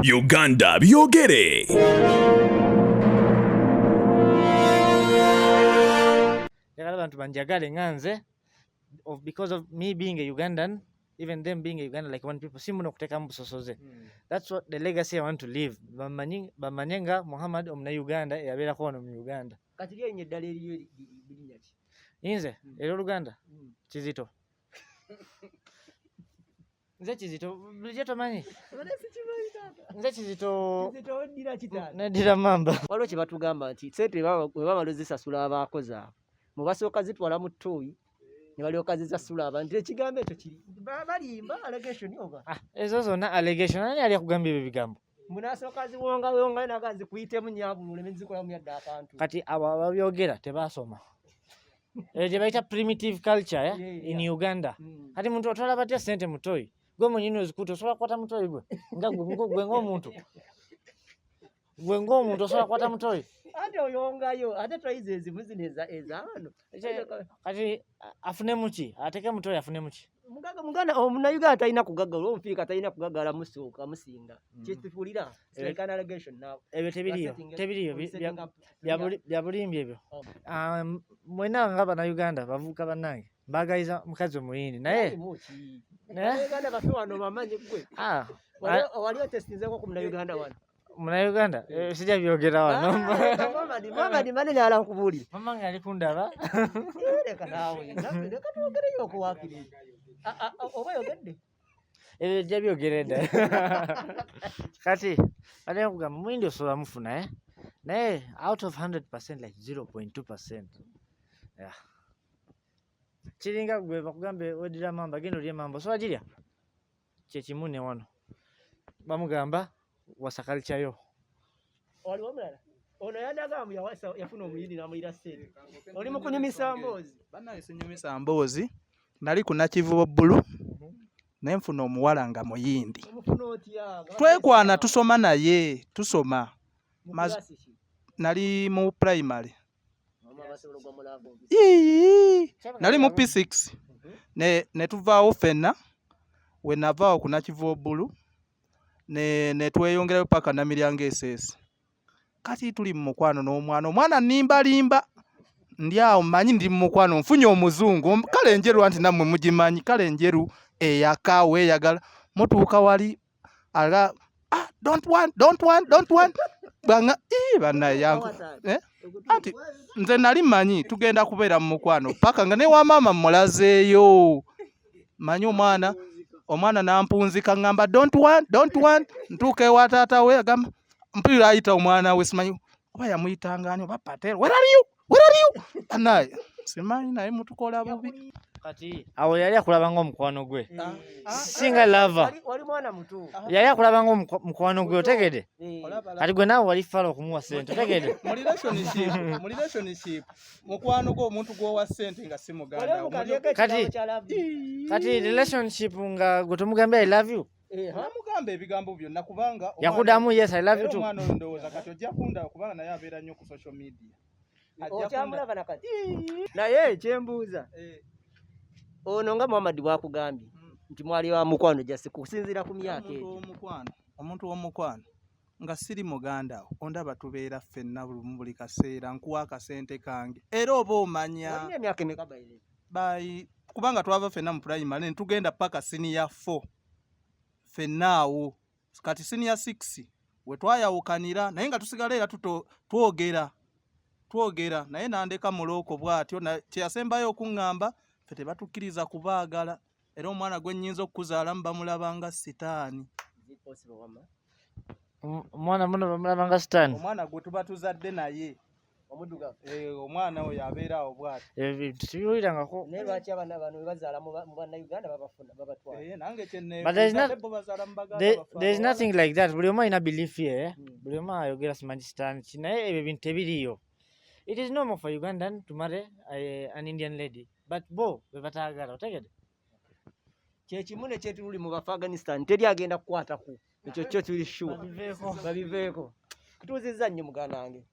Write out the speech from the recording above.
Uganda BYOGERE. Abantu banjagale nganze because of me being a Ugandan, even them being a Ugandan like one people. Simuno kuteka mbusosoze. That's what the legacy I want to leave. Bamanyenga Muhamed omna Uganda yabera kono mu Uganda. Kati lyenye ddala eriyo linya ki? Inze ero Luganda Kizito. Nze Kizito bulijjo tomanyi. Nze Kizito oddira kitanda. Neddira mamba. Waliwo kye batugamba nti ssente bwe bamala zisasula abakozi abo mu basooka zitwala mu ttooyi ne balyoka zisasula abantu. Ekigambo ekyo kiri balimba allegation oba Ezo zonna allegation. Ani ali akugambye ebyo bigambo? munasooka ziwonga naga zikuyitemu nyabulule ne zikolamu yadde akantu. Kati abo ababyogera tebasoma. Gye bayita primitive culture in Uganda. Kati muntu otwala batya ssente mu ttooyi? Gwe mwennyini ozikuta osobola kukwata mu ttooyi gwe? Nga gwe ng'omuntu. Gwe ng'omuntu osobola kukwata mu ttooyi? Ate oyongayo ate twayiza ezibuzi ezaano. Kati afunemu ki? Ateeke mu ttooyi afunemu ki? Omunnayuganda talina kugaggala, Omufirika talina kugaggala musooka musinga. Kyetufuulira like an allegation now. Ebyo tebiriyo bya bulimbi ebyo. Mwenna nga Bannayuganda bavubuka bannange mbagayiza mukazi Omuyindi naye Uganda bafe wano bamanyi gwe. Wali otestinzeko ku Munnayuganda wano. Munnayuganda sijja byogera wano. Mama manene ala nkubuli. Mama nga ali kundaba. Leka naawe. Leka twogereyo okuwaakiri. Oba yogedde? Ebyo jja byogeredde. Kati ate nkugamba Omuyindi osobola mufuna naye out of 100% like 0.2%. Yeah. Kiringa gwe bakugambe odira mamba genda olye mamba osobola girya? Kyekimu ne wano bamugamba wasakalchayo. Waliwo omulala? Ono yandagamu yafuna Omuyindi n'amuyira ssente. Oli mu kunyumisa mboozi? Bannange sinyumisa mboozi. Nali ku Nakivubo bbulu ne nfuna omuwala nga Muyindi. Twekwana tusoma naye tusoma. Nali mu primary. Nali mu P6 ne tuvaawo ffenna we navaawo ku Nakivubo bbulu ne tweyongerayo paka Namiryango Eseesa. Kati tuli mu mukwano n'omwana nimbalimba ndi awo mmanyi ndi mu mukwano nfunye omuzungu kale enjeru anti nammwe mugimanyi kale enjeru eyaka weeyagala mutuuka wali aga don't want banga bannaye yangu anti nze nali mmanyi tugenda kubeera mu mukwano paka nga ne wa maama mulazeeyo manyi omwana nampunzika ngamba don't want ntuuka ewa taata we agamba mpulira ayita omwana we simanyi oba yamuyitanga ani oba Patel where are you anaye simanyi naye mutukola bubi. Kati awo yali akulaba ng'omukwano gwe singa lava wali mwana muto yali akulaba ng'omukwano gwe otegedde. Kati gwe naawe wali fala okumuwa ssente otegedde. Mu relationship mukwano gw'omuntu gw'owa ssente nga si muganda. Kati relationship nga gwe tomugambye I love you. Namugamba ebigambo byonna kubanga yakudamu yes I love you too. Omwana oyo ndowooza kati ojja kundaba kubanga naye abeera nnyo ku social media. Okyamulaba nakati. Naye kyembuuza ono nga Muhamed bwakugambye nti mwali wa mukwano jasi kusinziira ku myaka eyo. Omuntu w'omukwano nga siri muganda ondaba tubeera ffenna buli kaseera nkuwa akasente kange era oba omanya emyaka emeka kubanga twava ffenna mu primary ne tugenda paka senior 4 ffenna awo kati senior 6 we twayawukanira naye nga tusigala era twogera naye nandeka muloko bw'atyo kyeyasembayo okuŋŋamba ffe tebatukkiriza kubaagala era omwana gwe nnyinza okukuzaalamu bamulaba nga sitaani. Omwana muno bamulaba nga sitaani? Omwana gwe tuba tuzadde naye omwana oyo abeera awo bw'ati. Ebintu sibiwulirangako. Naye lwaki abaana bano we bazaala mu Bannayuganda babatwala? Nange there is nothing like that. Buli omu alina belief ye. Buli omu ayogera simanyi sitaani ki naye ebyo bintu tebiriyo. It is normal for Ugandan to marry an Indian lady, but bo be bataagala otegedde. Kyekimu ne kyetuli mu Afghanistan teri agenda kukwata ku ekyo kyo tuli sure babiveeko kutuuzizza nnyo muganda wange.